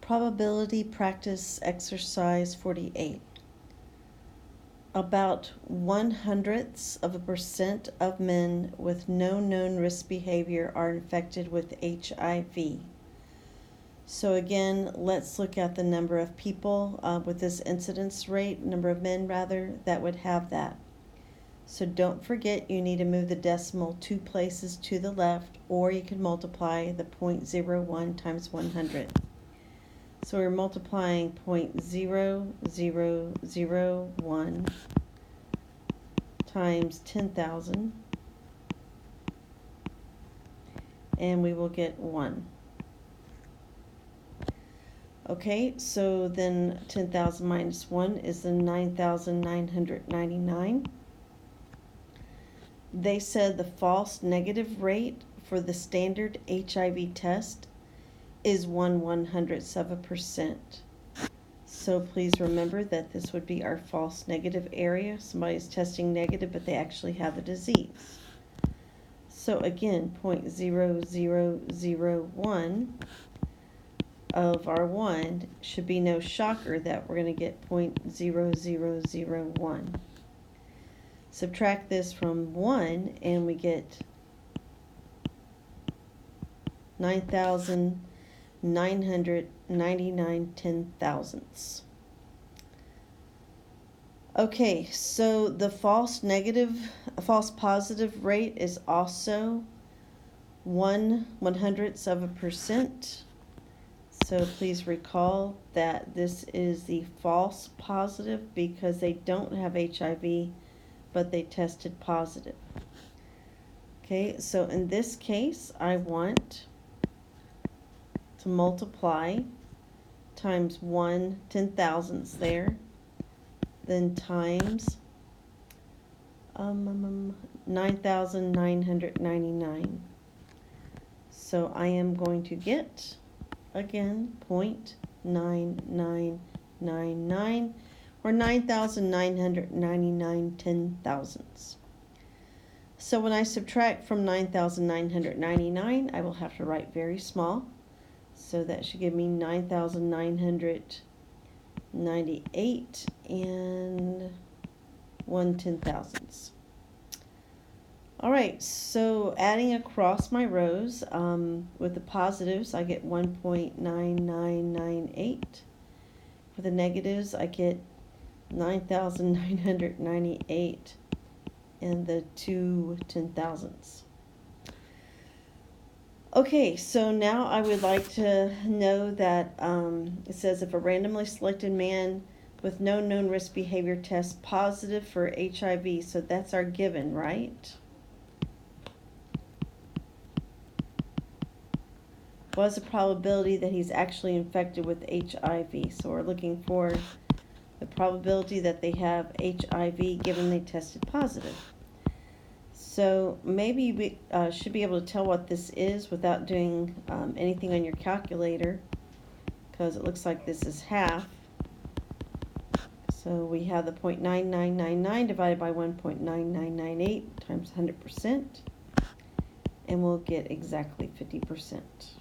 Probability practice exercise 48. About 0.01% of men with no known risk behavior are infected with HIV. So again, let's look at the number of people with this incidence rate, number of men rather, that would have that. So don't forget, you need to move the decimal 2 places to the left, or you can multiply the 0.01 times 100. So we're multiplying 0.0001 times 10,000, and we will get 1. Okay, so then 10,000 minus 1 is the 9,999. They said the false negative rate for the standard HIV test is 1/100th%. So please remember that this would be our false negative area. Somebody's testing negative, but they actually have the disease. So again, 0.0001 of our 1 should be no shocker that we're going to get 0.0001. Subtract this from 1 and we get 9,999 10,000ths. Okay, so the false positive rate is also 1/100th%. So please recall that this is the false positive because they don't have HIV, but they tested positive. Okay, so in this case, I want to multiply times 1/10,000ths there, then times 9,999. So I am going to get, again, 0.9999, or 9,999 10,000ths. So when I subtract from 9,999, I will have to write very small. So that should give me 9,998 and 1/10,000ths. All right, so adding across my rows with the positives, I get 1.9998. For the negatives, I get 9,998 and the 2/10,000ths. Okay, so now I would like to know that it says if a randomly selected man with no known risk behavior tests positive for HIV, so that's our given, right? What is the probability that he's actually infected with HIV? So we're looking for the probability that they have HIV given they tested positive. So maybe we should be able to tell what this is without doing anything on your calculator, because it looks like this is half. So we have the 0.9999 divided by 1.9998 times 100%, and we'll get exactly 50%.